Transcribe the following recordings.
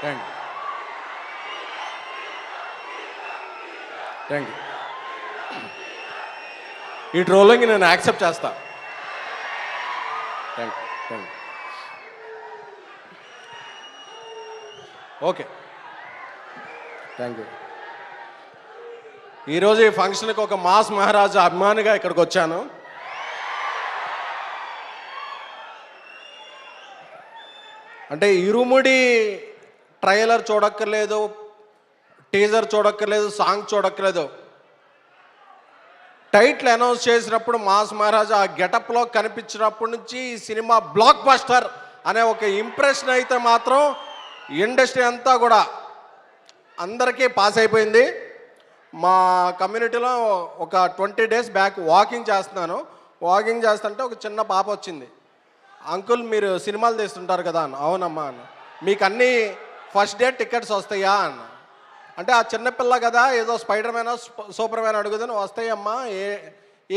Thank you, thank you. ఈ trolling నేను accept చేస్తా. Thank you, thank you. Okay, thank you. ఈరోజు ఈ ఫంక్షన్కి ఒక మాస్ మహారాజా అభిమానిగా ఇక్కడికి వచ్చాను. అంటే ఇరుముడి ట్రైలర్ చూడక్కర్లేదు, టీజర్ చూడక్కర్లేదు, సాంగ్ చూడక్కర్లేదు. టైటిల్ అనౌన్స్ చేసినప్పుడు మాస్ మహారాజా ఆ గెటప్లో కనిపించినప్పటి నుంచి ఈ సినిమా బ్లాక్ బస్టర్ అనే ఒక ఇంప్రెషన్ అయితే మాత్రం ఇండస్ట్రీ అంతా కూడా అందరికీ పాస్ అయిపోయింది. మా కమ్యూనిటీలో ఒక 20 days బ్యాక్ వాకింగ్ చేస్తున్నాను. వాకింగ్ చేస్తుంటే ఒక చిన్న పాప వచ్చింది. అంకుల్ మీరు సినిమాలు తీస్తుంటారు కదా అన్న. అవునమ్మా అన్న. మీకు అన్నీ ఫస్ట్ డే టికెట్స్ వస్తాయా అన్న. అంటే ఆ చిన్నపిల్ల కదా, ఏదో స్పైడర్ మ్యాన్ సూపర్ మ్యాన్ అడుగుదని వస్తాయమ్మా,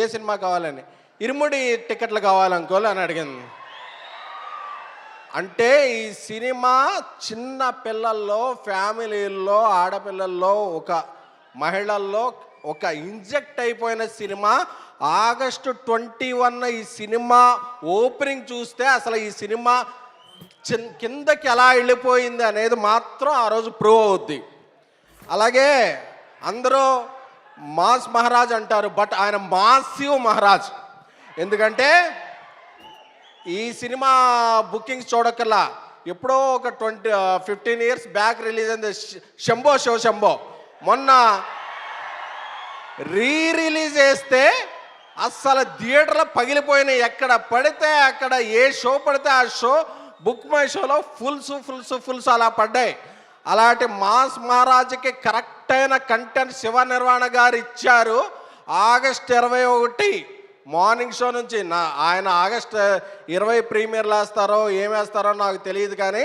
ఏ సినిమా కావాలని. ఇరుముడి టికెట్లు కావాలి అంకుల్ అని అడిగింది. అంటే ఈ సినిమా చిన్న పిల్లల్లో, ఫ్యామిలీల్లో, ఆడపిల్లల్లో, ఒక మహిళల్లో ఒక ఇంజెక్ట్ అయిపోయిన సినిమా. August 21 ఈ సినిమా ఓపెనింగ్ చూస్తే అసలు ఈ సినిమా కిందకి ఎలా వెళ్ళిపోయింది అనేది మాత్రం ఆ రోజు ప్రూవ్ అవుద్ది. అలాగే అందరూ మాస్ మహారాజ్ అంటారు, బట్ ఆయన మాసివ్ మహారాజ్. ఎందుకంటే ఈ సినిమా బుకింగ్స్ చూడక్కర్లా, ఎప్పుడో ఒక 15 years బ్యాక్ రిలీజ్ అయింది శంభో శివ శంభో. మొన్న రిలీజ్ చేస్తే అస్సలు థియేటర్లో పగిలిపోయినాయి. ఎక్కడ పడితే అక్కడ, ఏ షో పడితే ఆ షో బుక్ మై షోలో ఫుల్స్ అలా పడ్డాయి. అలాంటి మాస్ మహారాజ్కి కరెక్ట్ అయిన కంటెంట్ శివ నిర్వాణ గారు ఇచ్చారు. August 21 మార్నింగ్ షో నుంచి ఆయన August 20 ప్రీమియర్లు వేస్తారో ఏమేస్తారో నాకు తెలియదు, కానీ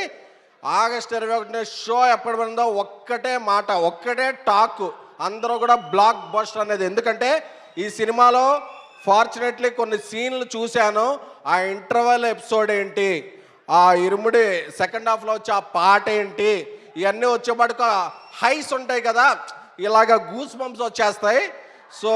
August 21 షో ఎప్పటి ఉందో ఒక్కటే మాట, ఒక్కటే టాక్, అందరూ కూడా బ్లాక్ బస్టర్ అనేది. ఎందుకంటే ఈ సినిమాలో ఫార్చునేట్లీ కొన్ని సీన్లు చూశాను. ఆ ఇంటర్వెల్ ఎపిసోడ్ ఏంటి, ఆ ఇరుముడి సెకండ్ హాఫ్లో వచ్చి ఆ పాట ఏంటి, ఇవన్నీ వచ్చేపాటుకు హైస్ ఉంటాయి కదా, ఇలాగ గూస్ బంప్స్ వచ్చేస్తాయి. సో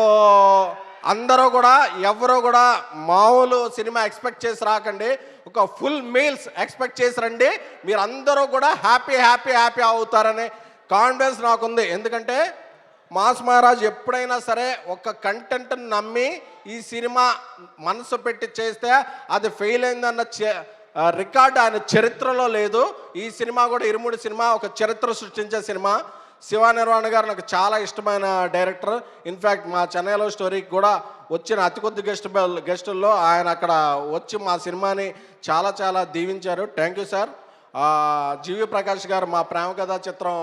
అందరూ కూడా ఎవరో కూడా మామూలు సినిమా ఎక్స్పెక్ట్ చేసి రాకండి, ఒక ఫుల్ మీల్స్ ఎక్స్పెక్ట్ చేసి రండి. మీరు అందరూ కూడా హ్యాపీ అవుతారనే కాన్ఫిడెన్స్ నాకుంది. ఎందుకంటే మాస్ మహారాజ్ ఎప్పుడైనా సరే ఒక కంటెంట్ని నమ్మి ఈ సినిమా మనసు పెట్టి చేస్తే అది ఫెయిల్ అయిందన్న రికార్డు ఆయన చరిత్రలో లేదు. ఈ సినిమా కూడా ఇరుముడి సినిమా ఒక చరిత్ర సృష్టించే సినిమా. శివ నిర్వాణ గారు నాకు చాలా ఇష్టమైన డైరెక్టర్. ఇన్ఫ్యాక్ట్ మా చెన్నైలో స్టోరీకి కూడా వచ్చిన అతి కొద్ది గెస్టుల్లో ఆయన అక్కడ వచ్చి మా సినిమాని చాలా దీవించారు. Thank you sir. G V Prakash గారు మా ప్రేమ కథా చిత్రం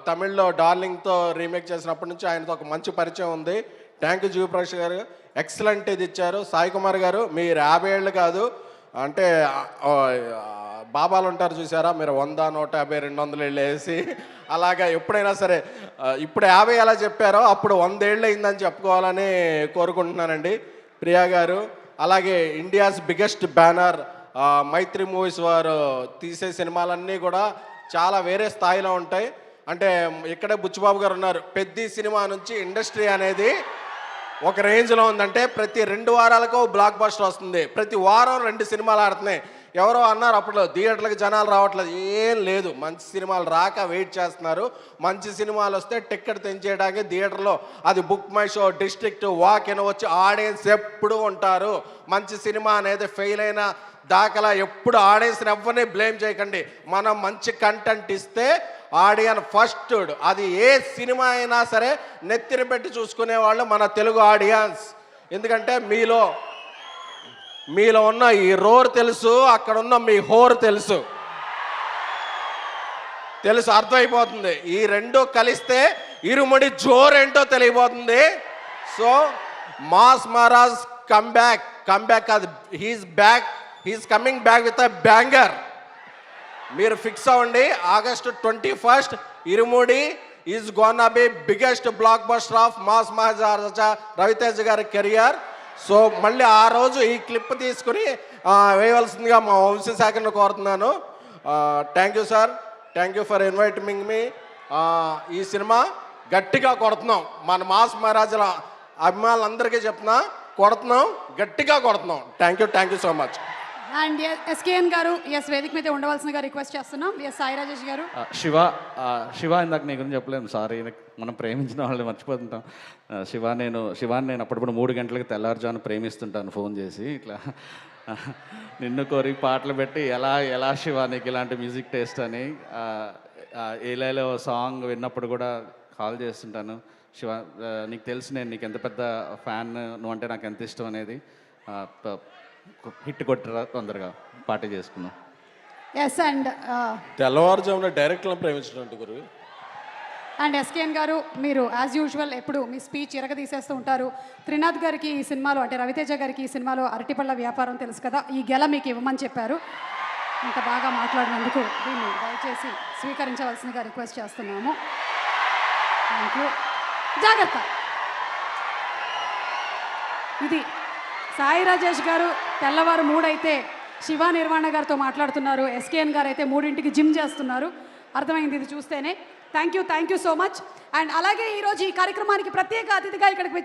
తమిళ్లో డార్లింగ్తో రీమేక్ చేసినప్పటి నుంచి ఆయనతో ఒక మంచి పరిచయం ఉంది. థ్యాంక్ యూ జీవి ప్రకాష్ గారు, ఎక్సలెంట్ ఇది ఇచ్చారు. సాయి కుమార్ గారు మీరు 50 ఏళ్ళు కాదు, అంటే బాబాలు ఉంటారు చూసారా, మీరు 100, 150, 200 ఏళ్ళు వేసి అలాగా ఎప్పుడైనా సరే ఇప్పుడు 50 ఎలా చెప్పారో అప్పుడు 100 ఏళ్ళు అయిందని చెప్పుకోవాలని కోరుకుంటున్నానండి. ప్రియా గారు, అలాగే ఇండియాస్ బిగ్గెస్ట్ బ్యానర్ మైత్రి మూవీస్ వారు తీసే సినిమాలన్నీ కూడా చాలా వేరే స్థాయిలో ఉంటాయి. అంటే ఇక్కడే బుచ్చిబాబు గారు ఉన్నారు. పెద్ద సినిమా నుంచి ఇండస్ట్రీ అనేది ఒక రేంజ్లో ఉందంటే ప్రతి 2 వారాలకు బ్లాక్ బస్టర్ వస్తుంది, ప్రతి వారం 2 సినిమాలు ఆడుతున్నాయి. ఎవరో అన్నారు అప్పుడు థియేటర్లకు జనాలు రావట్లేదు, ఏం లేదు, మంచి సినిమాలు రాక వెయిట్ చేస్తున్నారు. మంచి సినిమాలు వస్తే టికెట్ తెంచేయడానికి థియేటర్లో అది book my show, district, walk in వచ్చి ఆడియన్స్ ఎప్పుడు ఉంటారు. మంచి సినిమా అనేది ఫెయిల్ అయిన దాఖలా ఎప్పుడు ఆడియన్స్ని ఎవరిని బ్లేమ్ చేయకండి. మనం మంచి కంటెంట్ ఇస్తే ఆడియన్ ఫస్ట్, అది ఏ సినిమా అయినా సరే నెత్తిన పెట్టి చూసుకునేవాళ్ళు మన తెలుగు ఆడియన్స్. ఎందుకంటే మీలో ఉన్న ఈ రోర్ తెలుసు, అక్కడ ఉన్న మీ హోర్ తెలుసు, అర్థమైపోతుంది. ఈ రెండు కలిస్తే ఇరుముడి జోరేంటో తెలియబోతుంది. సో మాస్ మహారాజ్ కమ్బ్యాక్ కాదు, he's coming back with a banger. మీరు ఫిక్స్ అవ్వండి. August 21 Irumudi is gonna be biggest blockbuster of mass Maharaja Raviteja గారి కెరియర్. సో మళ్ళీ ఆ రోజు ఈ క్లిప్ తీసుకుని వేయవలసిందిగా మా వంశీ శాఖను కోరుతున్నాను. Thank you sir, thank you for inviting me. ఈ సినిమా గట్టిగా కొడుతున్నాం, మన మాస్ మహారాజుల అభిమానులందరికీ చెప్తున్నా, కొడుతున్నాం, గట్టిగా కొడుతున్నాం. Thank you so much. And SKN గారు ఎస్ వేదిక మీద ఉండవలసిందిగా రిక్వెస్ట్ చేస్తున్నాం. ఎస్ సాయి రాజేష్ గారు. శివ ఇందాక నీ గురించి చెప్పలేము, సారీ. మనం ప్రేమించిన వాళ్ళని మర్చిపోతుంటాం. శివాని నేను అప్పుడప్పుడు 3 గంటలకు తెల్లారుజాను ప్రేమిస్తుంటాను ఫోన్ చేసి. ఇట్లా నిన్ను కోరి పాటలు పెట్టి ఎలా శివ నీకు ఇలాంటి మ్యూజిక్ టేస్ట్ అని ఏలేలో సాంగ్ విన్నప్పుడు కూడా కాల్ చేస్తుంటాను. శివ నీకు తెలుసు నేను నీకు ఎంత పెద్ద ఫ్యాన్, నువ్వు అంటే నాకు ఎంత ఇష్టం అనేది. హిట్ కొట్టరా తొందరగా పార్టీ చేసుకున్నాం. ఎస్ అండ్ తెల్లవారుజామున డైరెక్ట్లను ప్రేమించినట్టు గురు. అండ్ ఎస్కేఎన్ గారు, మీరు యాజ్ యూజువల్ ఎప్పుడు మీ స్పీచ్ తీసేస్తూ ఉంటారు. త్రినాథ్ గారికి ఈ సినిమాలో అంటే రవితేజ గారికి ఈ సినిమాలో అరటిపళ్ళ వ్యాపారం తెలుసు కదా, ఈ గెల మీకు ఇవ్వమని చెప్పారు. ఇంత బాగా మాట్లాడినందుకు దీన్ని దయచేసి స్వీకరించవలసిందిగా రిక్వెస్ట్ చేస్తున్నాము. Thank you. జాగ్రత్త. ఇది సాయి రాజేష్ గారు తెల్లవారు 3 అయితే శివ నిర్వాణ గారితో మాట్లాడుతున్నారు. ఎస్కేఎన్ గారు అయితే 3ంటికి జిమ్ చేస్తున్నారు. అర్థమైంది ఇది చూస్తేనే. Thank you so much. And అలాగే ఈరోజు ఈ కార్యక్రమానికి ప్రత్యేక అతిథిగా ఇక్కడికి వచ్చే